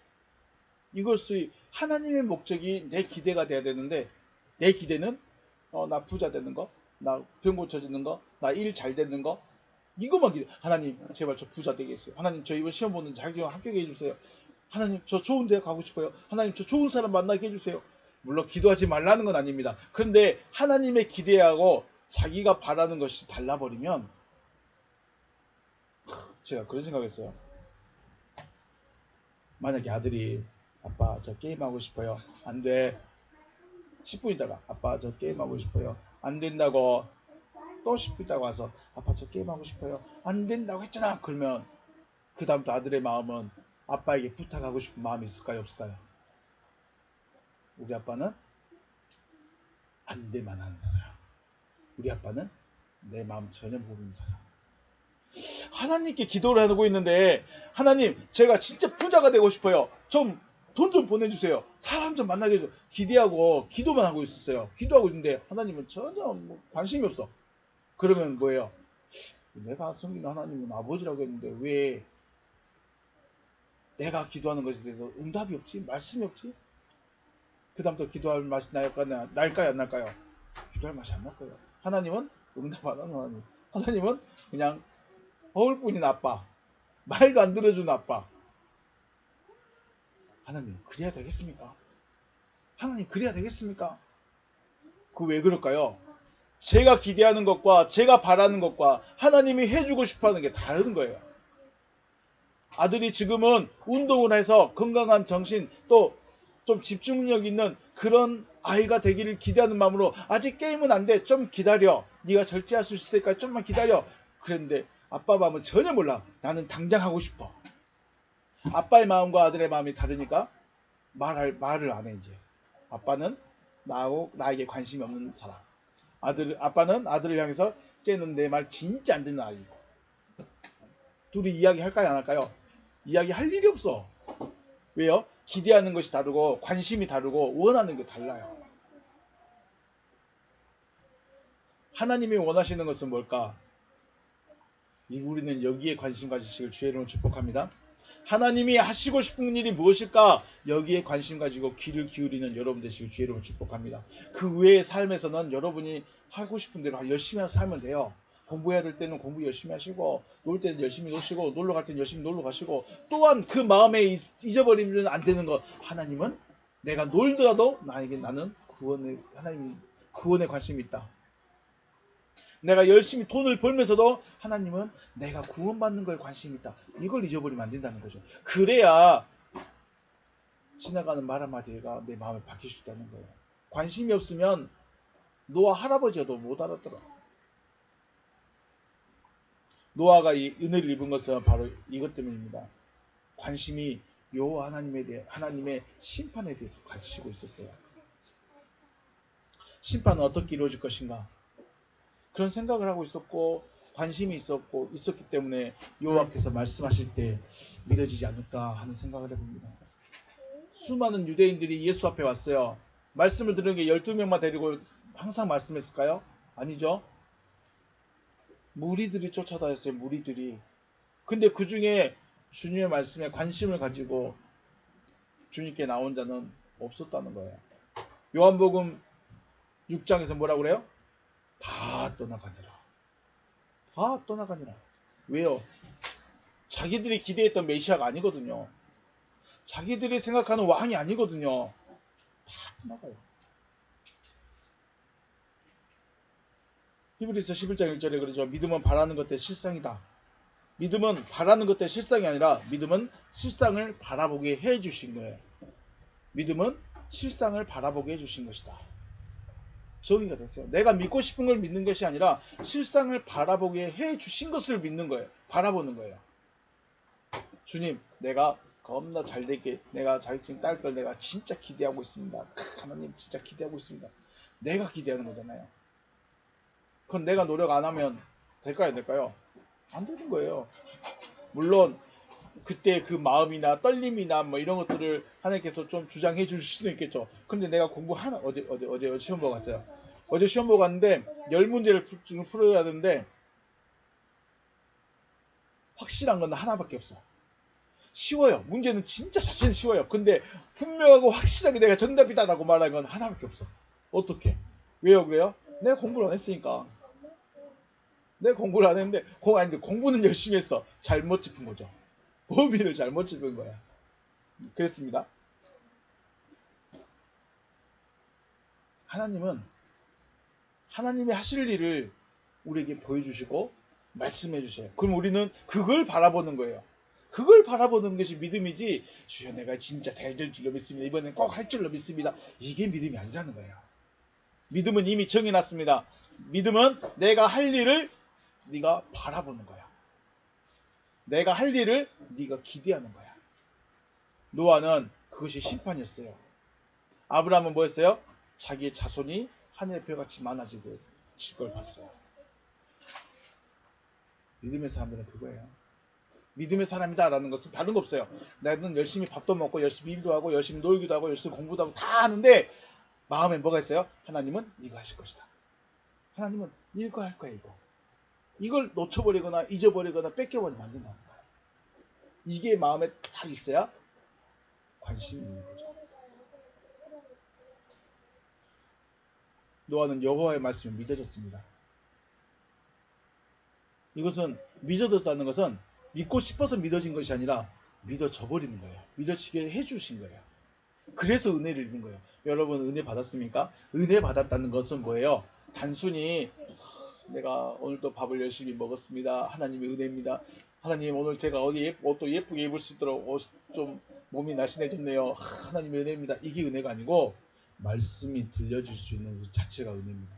이것이 하나님의 목적이 내 기대가 돼야 되는데, 내 기대는 나 부자 되는 거, 나 병 고쳐지는 거, 나 일 잘 되는 거, 이것만 기대. 하나님 제발 저 부자 되게 해주세요. 하나님 저 이번 시험 보는 자격 합격해 주세요. 하나님 저 좋은 데 가고 싶어요. 하나님 저 좋은 사람 만나게 해주세요. 물론 기도하지 말라는 건 아닙니다. 그런데 하나님의 기대하고 자기가 바라는 것이 달라버리면, 제가 그런 생각했어요. 만약에 아들이 아빠 저 게임하고 싶어요. 안 돼. 10분 있다가 아빠 저 게임하고 싶어요. 안 된다고. 또 10분 있다가 와서 아빠 저 게임하고 싶어요. 안 된다고 했잖아. 그러면 그 다음부터 아들의 마음은 아빠에게 부탁하고 싶은 마음이 있을까요? 없을까요? 우리 아빠는 안 되만 하는 사람. 우리 아빠는 내 마음 전혀 모르는 사람. 하나님께 기도를 하고 있는데 하나님 제가 진짜 부자가 되고 싶어요. 좀 돈 좀 보내주세요. 사람 좀 만나게 해줘. 기대하고 기도만 하고 있었어요. 기도하고 있는데 하나님은 전혀 관심이 없어. 그러면 뭐예요? 내가 섬기는 하나님은 아버지라고 했는데 왜 내가 기도하는 것에 대해서 응답이 없지? 말씀이 없지? 그 다음부터 기도할 맛이 날까요? 안 날까요? 기도할 맛이 안 날 거예요. 하나님은 응답 안 하는 하나님. 하나님은 그냥 허울뿐인 아빠. 말도 안 들어주는 아빠. 하나님 그래야 되겠습니까? 하나님 그래야 되겠습니까? 그 왜 그럴까요? 제가 기대하는 것과 제가 바라는 것과 하나님이 해주고 싶어하는 게 다른 거예요. 아들이 지금은 운동을 해서 건강한 정신 또 좀 집중력 있는 그런 아이가 되기를 기대하는 마음으로 아직 게임은 안 돼. 좀 기다려. 네가 절제할 수 있을 때까지 좀만 기다려. 그런데 아빠 마음은 전혀 몰라. 나는 당장 하고 싶어. 아빠의 마음과 아들의 마음이 다르니까 말을 안 해 이제. 아빠는 나에게 관심이 없는 사람. 아빠는 아들을 향해서 쟤는 내 말 진짜 안 듣는 아이. 둘이 이야기 할까요 안 할까요? 이야기 할 일이 없어. 왜요? 기대하는 것이 다르고 관심이 다르고 원하는 게 달라요. 하나님이 원하시는 것은 뭘까? 우리는 여기에 관심 가지시길 주의 이름으로 축복합니다. 하나님이 하시고 싶은 일이 무엇일까? 여기에 관심 가지고 귀를 기울이는 여러분 되시길 주의 이름으로 축복합니다. 그 외의 삶에서는 여러분이 하고 싶은 대로 열심히 살면 돼요. 공부해야 될 때는 공부 열심히 하시고 놀 때는 열심히 노시고 놀러 갈 때는 열심히 놀러 가시고 또한 그 마음에 잊어버리면 안 되는 것. 하나님은 내가 놀더라도 나는 하나님 구원에 관심이 있다. 내가 열심히 돈을 벌면서도 하나님은 내가 구원받는 거에 관심이 있다. 이걸 잊어버리면 안 된다는 거죠. 그래야 지나가는 말 한마디가 내 마음을 바뀔 수 있다는 거예요. 관심이 없으면 노아 할아버지도 못 알아들어. 노아가 이 은혜를 입은 것은 바로 이것 때문입니다. 관심이 여호와 하나님의 심판에 대해서 가지고 있었어요. 심판은 어떻게 이루어질 것인가? 그런 생각을 하고 있었고 관심이 있었기 때문에 여호와께서 말씀하실 때 믿어지지 않을까 하는 생각을 해봅니다. 수많은 유대인들이 예수 앞에 왔어요. 말씀을 들은 게 12명만 데리고 항상 말씀했을까요? 아니죠. 무리들이 쫓아다녔어요. 무리들이. 근데 그 중에 주님의 말씀에 관심을 가지고 주님께 나온 자는 없었다는 거예요. 요한복음 6장에서 뭐라고 그래요? 다 떠나가니라. 다 떠나가니라. 왜요? 자기들이 기대했던 메시아가 아니거든요. 자기들이 생각하는 왕이 아니거든요. 다 떠나가요. 히브리서 11장 1절에 그러죠. 믿음은 바라는 것의 실상이다. 믿음은 바라는 것의 실상이 아니라 믿음은 실상을 바라보게 해주신 거예요. 믿음은 실상을 바라보게 해주신 것이다. 정의가 됐어요. 내가 믿고 싶은 걸 믿는 것이 아니라 실상을 바라보게 해주신 것을 믿는 거예요. 바라보는 거예요. 주님, 내가 겁나 잘 되게, 내가 자격증 딸 걸 내가 진짜 기대하고 있습니다. 하나님 진짜 기대하고 있습니다. 내가 기대하는 거잖아요. 그건 내가 노력 안 하면 될까요? 안 될까요? 안 되는 거예요. 물론 그때 그 마음이나 떨림이나 뭐 이런 것들을 하나님께서 좀 주장해 주실 수도 있겠죠. 근데 내가 어제 시험 보고 갔어요. 어제 시험 보고 갔는데 10문제를 풀어야 되는데 확실한 건 하나밖에 없어. 쉬워요. 문제는 진짜 자체는 쉬워요. 근데 분명하고 확실하게 내가 정답이다라고 말하는 건 하나밖에 없어. 어떻게? 왜요? 그래요? 내가 공부를 안 했으니까. 내가 공부를 안 했는데 공부는 열심히 했어. 잘못 짚은 거죠. 범위를 잘못 짚은 거야. 그랬습니다. 하나님은 하나님이 하실 일을 우리에게 보여주시고 말씀해 주세요. 그럼 우리는 그걸 바라보는 거예요. 그걸 바라보는 것이 믿음이지, 주여 내가 진짜 잘 될 줄로 믿습니다, 이번엔 꼭 할 줄로 믿습니다, 이게 믿음이 아니라는 거예요. 믿음은 이미 정해놨습니다. 믿음은 내가 할 일을 네가 바라보는 거야. 내가 할 일을 네가 기대하는 거야. 노아는 그것이 심판이었어요. 아브라함은 뭐였어요? 자기의 자손이 하늘의 별같이 많아지고 걸 봤어요. 믿음의 사람들은 그거예요. 믿음의 사람이다라는 것은 다른 거 없어요. 나는 열심히 밥도 먹고 열심히 일도 하고 열심히 놀기도 하고 열심히 공부도 하고 다 하는데 마음에 뭐가 있어요? 하나님은 이거 하실 것이다. 하나님은 이거 할 거야, 이거. 이걸 놓쳐버리거나 잊어버리거나 뺏겨버리면 안 된다는 거예요. 이게 마음에 다 있어야 관심이 있는 거죠. 노아는 여호와의 말씀을 믿어졌습니다. 이것은 믿어졌다는 것은 믿고 싶어서 믿어진 것이 아니라 믿어져 버리는 거예요. 믿어지게 해주신 거예요. 그래서 은혜를 입은 거예요. 여러분 은혜 받았습니까? 은혜 받았다는 것은 뭐예요? 단순히 내가 오늘도 밥을 열심히 먹었습니다, 하나님의 은혜입니다. 하나님 오늘 제가 어디 옷도 예쁘게 입을 수 있도록 좀 몸이 날씬해졌네요, 하나님의 은혜입니다. 이게 은혜가 아니고 말씀이 들려줄 수 있는 것 자체가 은혜입니다.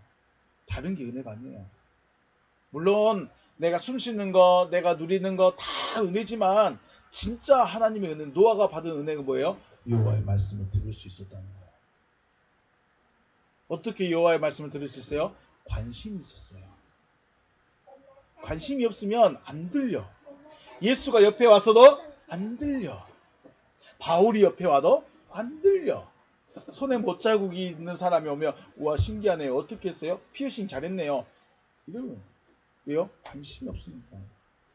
다른 게 은혜가 아니에요. 물론 내가 숨 쉬는 거, 내가 누리는 거 다 은혜지만 진짜 하나님의 은혜, 노아가 받은 은혜가 뭐예요? 여호와의 말씀을 들을 수 있었다는 거예요. 어떻게 여호와의 말씀을 들을 수 있어요? 관심이 있었어요. 관심이 없으면 안 들려. 예수가 옆에 와서도 안 들려. 바울이 옆에 와도 안 들려. 손에 못자국이 있는 사람이 오면 우와 신기하네요, 어떻게 했어요? 피어싱 잘했네요, 이러면 왜요? 관심이 없으니까.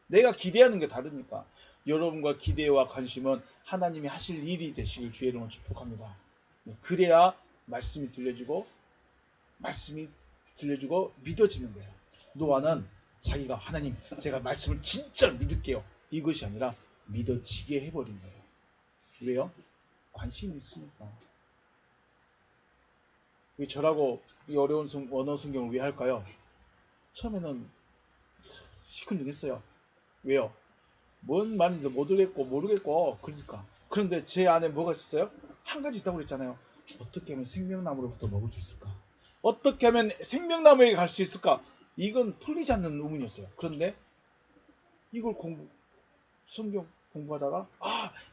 내가 기대하는 게 다르니까. 여러분과 기대와 관심은 하나님이 하실 일이 되시길 주의 이름으로 축복합니다. 그래야 말씀이 들려주고 믿어지는 거예요. 노아는 자기가 하나님 제가 말씀을 진짜 믿을게요, 이것이 아니라 믿어지게 해버린 거예요. 왜요? 관심이 있으니까. 저라고 이 어려운 원어 성경을 왜 할까요? 처음에는 시큰둥했어요. 왜요? 뭔 말인지 모르겠고 그러니까. 그런데 제 안에 뭐가 있었어요? 한 가지 있다고 그랬잖아요. 어떻게 하면 생명나무로부터 먹을 수 있을까? 어떻게 하면 생명나무에게 갈 수 있을까? 이건 풀리지 않는 의문이었어요. 그런데 이걸 성경 공부하다가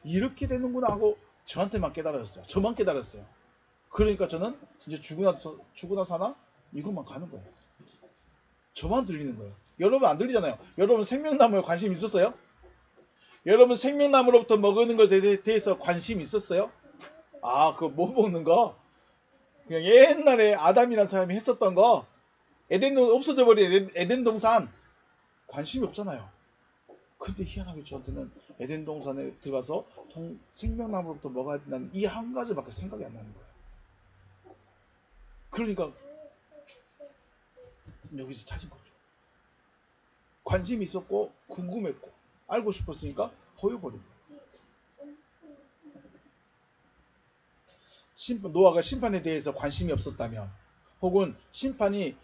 이렇게 되는구나 하고 저한테만 깨달았어요. 저만 깨달았어요. 그러니까 저는 이제 죽고 나서 하나 이것만 가는 거예요. 저만 들리는 거예요. 여러분 안 들리잖아요. 여러분 생명나무에 관심 있었어요? 여러분 생명나무로부터 먹는 것에 대해서 관심 있었어요? 그거 못 먹는 거? 그냥 옛날에 아담이라는 사람이 했었던 거, 없어져 버린 에덴 동산 관심이 없잖아요. 근데 희한하게 저한테는 에덴 동산에 들어가서 생명나무로부터 먹어야 된다는 이 한 가지밖에 생각이 안 나는 거예요. 그러니까 여기서 찾은 거죠. 관심이 있었고 궁금했고 알고 싶었으니까 허여버린 거예요. 노아가 심판에 대해서 관심이 없었다면, 혹은 심판이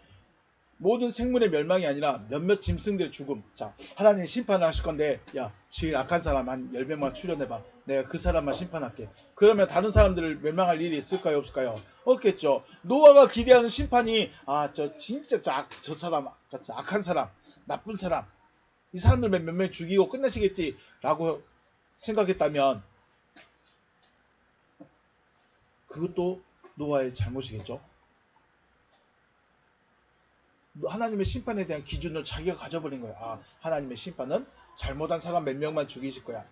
모든 생물의 멸망이 아니라 몇몇 짐승들의 죽음. 자, 하나님 심판을 하실 건데 야 제일 악한 사람 한 10명만 출연해봐, 내가 그 사람만 심판할게. 그러면 다른 사람들을 멸망할 일이 있을까요 없을까요? 없겠죠. 노아가 기대하는 심판이 저 사람 같은 악한 사람, 나쁜 사람, 이 사람들 몇 명 죽이고 끝나시겠지 라고 생각했다면 그것도 노아의 잘못이겠죠. 하나님의 심판에 대한 기준을 자기가 가져버린 거야. 하나님의 심판은 잘못한 사람 몇 명만 죽이실 거야.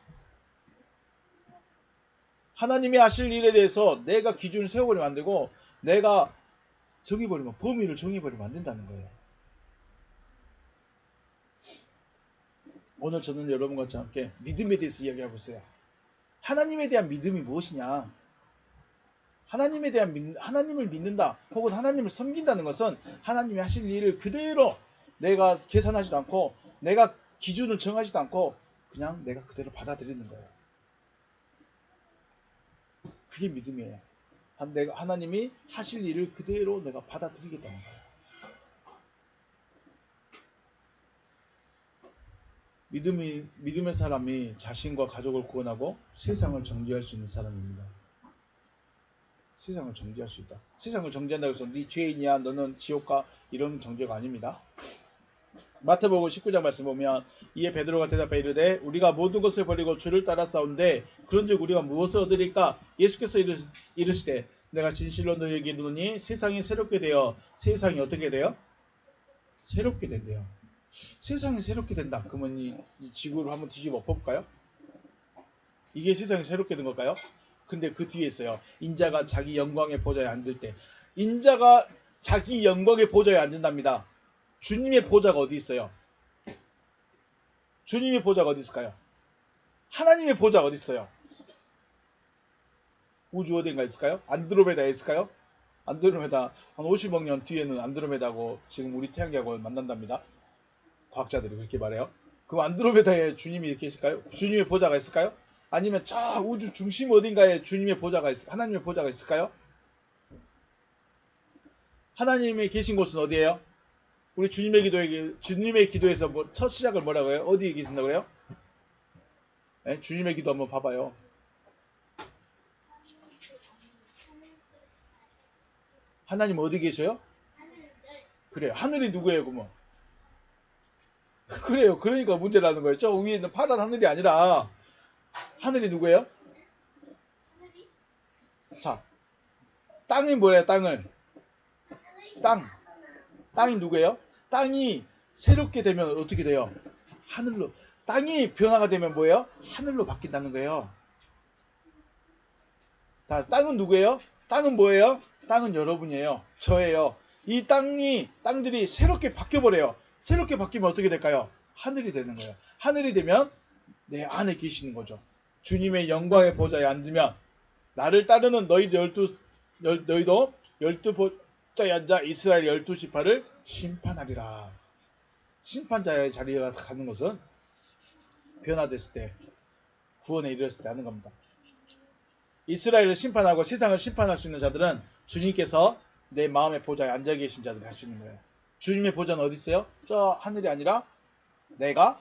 하나님이 하실 일에 대해서 내가 기준을 세워버리면 안 되고, 내가 범위를 정해버리면 안 된다는 거예요. 오늘 저는 여러분과 함께 믿음에 대해서 이야기하고 있어요. 하나님에 대한 믿음이 무엇이냐? 하나님을 믿는다, 혹은 하나님을 섬긴다는 것은 하나님이 하실 일을 그대로 내가 계산하지도 않고, 내가 기준을 정하지도 않고, 그냥 내가 그대로 받아들이는 거예요. 그게 믿음이에요. 하나님이 하실 일을 그대로 내가 받아들이겠다는 거예요. 믿음의 사람이 자신과 가족을 구원하고 세상을 정죄할 수 있는 사람입니다. 세상을 정죄할 수 있다. 세상을 정죄한다고 해서 네 죄인이야, 너는 지옥 가, 이런 정죄가 아닙니다. 마태복음 19장 말씀 보면 이에 베드로가 대답하여 이르되 우리가 모든 것을 버리고 주를 따라 싸운데 그런즉 우리가 무엇을 얻으리까? 예수께서 이르시되 내가 진실로 너희에게 이르노니 세상이 새롭게 되어 세상이 어떻게 돼요? 새롭게 된대요. 세상이 새롭게 된다. 그러면 이 지구를 한번 뒤집어 볼까요? 이게 세상이 새롭게 된 걸까요? 근데 그 뒤에 있어요. 인자가 자기 영광의 보좌에 앉을 때, 인자가 자기 영광의 보좌에 앉는답니다. 주님의 보좌가 어디 있어요? 주님의 보좌가 어디 있을까요? 하나님의 보좌가 어디 있어요? 우주 어딘가 있을까요? 안드로메다에 있을까요? 안드로메다 한 50억 년 뒤에는 안드로메다고 지금 우리 태양계하고 만난답니다. 과학자들이 그렇게 말해요. 그럼 안드로메다에 주님이 계실까요? 주님의 보좌가 있을까요? 아니면 저 우주 중심 어딘가에 주님의 보좌가 하나님의 보좌가 있을까요? 하나님이 계신 곳은 어디예요? 우리 주님의 기도에서 첫 시작을 뭐라고 해요? 어디에 계신다고 그래요? 네? 주님의 기도 한번 봐봐요. 하나님 어디 계셔요? 그래요. 하늘이 누구예요, 그러면? 그래요. 그러니까 문제라는 거예요. 저 위에 있는 파란 하늘이 아니라 하늘이 누구예요? 자, 땅이 뭐예요? 땅이 누구예요? 땅이 새롭게 되면 어떻게 돼요? 하늘로. 땅이 변화가 되면 뭐예요? 하늘로 바뀐다는 거예요. 자, 땅은 누구예요? 땅은 뭐예요? 땅은 여러분이에요. 저예요. 이 땅들이 새롭게 바뀌어버려요. 새롭게 바뀌면 어떻게 될까요? 하늘이 되는 거예요. 하늘이 되면 내 안에 계시는 거죠. 주님의 영광의 보좌에 앉으면 나를 따르는 너희도 열두 보좌에 앉아 이스라엘 12지파를 심판하리라. 심판자의 자리에 가는 것은 변화됐을 때, 구원에 이르렀을 때 하는 겁니다. 이스라엘을 심판하고 세상을 심판할 수 있는 자들은 주님께서 내 마음의 보좌에 앉아 계신 자들이 할 수 있는 거예요. 주님의 보좌는 어디 있어요? 저 하늘이 아니라 내가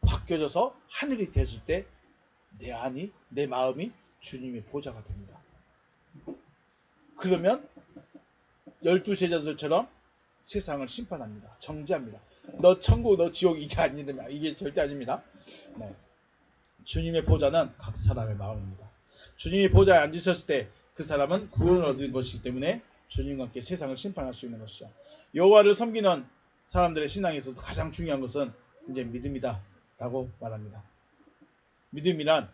바뀌어져서 하늘이 됐을 때 내 마음이 주님의 보좌가 됩니다. 그러면 12제자들처럼 세상을 심판합니다. 정죄합니다. 너 천국, 너 지옥, 이게 절대 아닙니다. 네. 주님의 보좌는 각 사람의 마음입니다. 주님이 보좌에 앉으셨을 때 그 사람은 구원을 얻은 것이기 때문에 주님과 함께 세상을 심판할 수 있는 것이죠. 여호와를 섬기는 사람들의 신앙에서도 가장 중요한 것은 이제 믿음이다 라고 말합니다. 믿음이란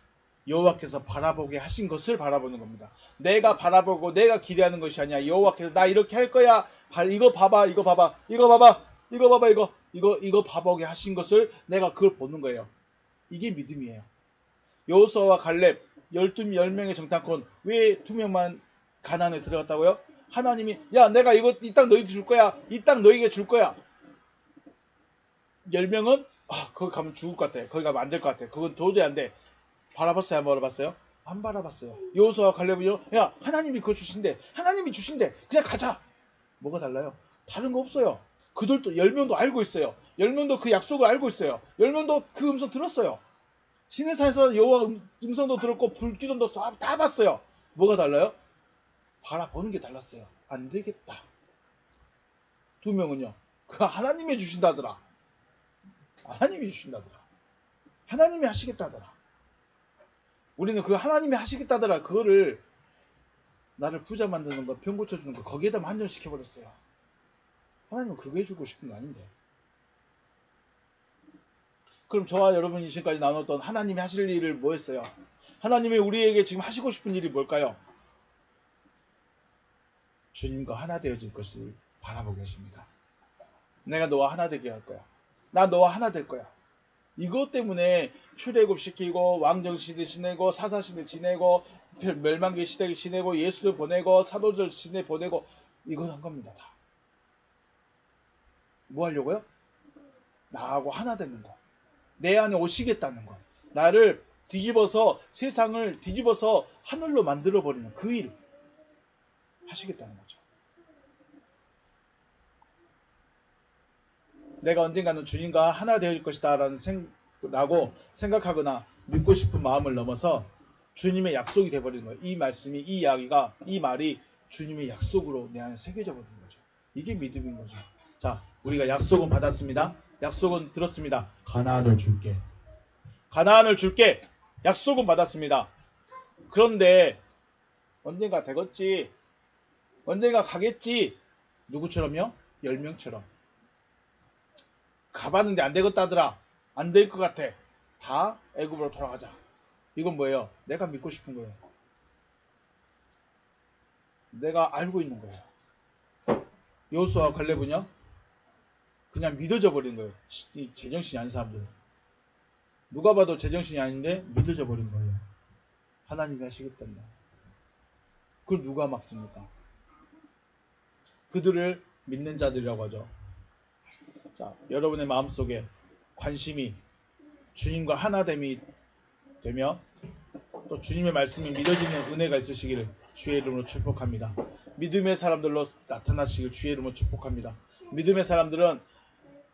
여호와께서 바라보게 하신 것을 바라보는 겁니다. 내가 바라보고 내가 기대하는 것이 아니야. 여호와께서 나 이렇게 할 거야. 이거 봐봐, 이거 봐봐, 이거 봐봐, 이거 봐봐, 이거 봐보게 하신 것을 내가 그걸 보는 거예요. 이게 믿음이에요. 여호수아와 갈렙 10명의 정탐꾼 왜 2명만 가나안에 들어갔다고요? 하나님이 야 내가 이 땅 너희들 줄 거야. 이 땅 너희에게 줄 거야. 10명은 거기 가면 죽을 것 같아. 거기 가면 안 될 것 같아. 그건 도저히 안 돼. 바라봤어요? 안 바라봤어요? 안 바라봤어요. 여호수아와 갈렙은요. 야 하나님이 그거 주신대. 하나님이 주신대. 그냥 가자. 뭐가 달라요? 다른 거 없어요. 그들도 10명도 알고 있어요. 10명도 그 약속을 알고 있어요. 10명도 그 음성 들었어요. 시내산에서 여호와 음성도 들었고 불기둥도 다 봤어요. 뭐가 달라요? 바라보는 게 달랐어요. 안 되겠다. 2명은요. 그 하나님이 주신다더라. 하나님이 주신다더라. 하나님이 하시겠다더라. 우리는 그 하나님이 하시겠다더라. 그거를 나를 부자 만드는 거, 병 고쳐주는 거 거기에다 한정시켜버렸어요. 하나님은 그거 해주고 싶은 거 아닌데. 그럼 저와 여러분이 지금까지 나눴던 하나님이 하실 일을 뭐 했어요? 하나님이 우리에게 지금 하시고 싶은 일이 뭘까요? 주님과 하나 되어질 것을 바라보고 계십니다. 내가 너와 하나 되게 할 거야. 나 너와 하나 될 거야. 이것 때문에 출애굽시키고 왕정시대 지내고 사사시대 지내고 멸망기 시대 지내고 예수 보내고 사도들 지내 보내고 이거 한 겁니다. 다. 뭐 하려고요? 나하고 하나 되는 거. 내 안에 오시겠다는 거. 나를 뒤집어서 세상을 뒤집어서 하늘로 만들어버리는 그 일 하시겠다는 거죠. 내가 언젠가는 주님과 하나 되어질 것이다 라는 라고 생각하거나 믿고 싶은 마음을 넘어서 주님의 약속이 돼버리는 거예요. 이 말씀이, 이 이야기가, 이 말이 주님의 약속으로 내 안에 새겨져 버리는 거죠. 이게 믿음인 거죠. 자, 우리가 약속은 받았습니다. 약속은 들었습니다. 가나안을 줄게. 가나안을 줄게. 약속은 받았습니다. 그런데 언젠가 되겠지. 언젠가 가겠지. 누구처럼요? 10명처럼. 가봤는데 안 되겠다더라. 안 될 것 같아. 다 애굽으로 돌아가자. 이건 뭐예요? 내가 믿고 싶은 거예요. 내가 알고 있는 거예요. 여호수아와 갈렙은요? 그냥 믿어져 버린 거예요. 제정신이 아닌 사람들. 누가 봐도 제정신이 아닌데 믿어져 버린 거예요. 하나님이 하시겠단다. 그걸 누가 막습니까? 그들을 믿는 자들이라고 하죠. 자, 여러분의 마음속에 관심이 주님과 하나됨이 되며 또 주님의 말씀이 믿어지는 은혜가 있으시기를 주의 이름으로 축복합니다. 믿음의 사람들로 나타나시길 주의 이름으로 축복합니다. 믿음의 사람들은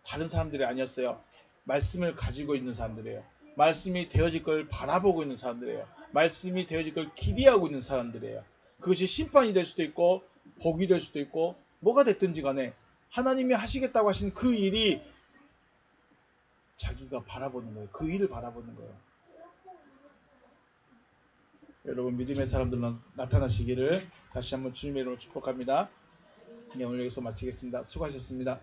다른 사람들이 아니었어요. 말씀을 가지고 있는 사람들이에요. 말씀이 되어질 걸 바라보고 있는 사람들이에요. 말씀이 되어질 걸 기대하고 있는 사람들이에요. 그것이 심판이 될 수도 있고 복이 될 수도 있고 뭐가 됐든지 간에 하나님이 하시겠다고 하신 그 일이 자기가 바라보는 거예요. 그 일을 바라보는 거예요. 여러분 믿음의 사람들로 나타나시기를 다시 한번 주님의 이름으로 축복합니다. 네, 오늘 여기서 마치겠습니다. 수고하셨습니다.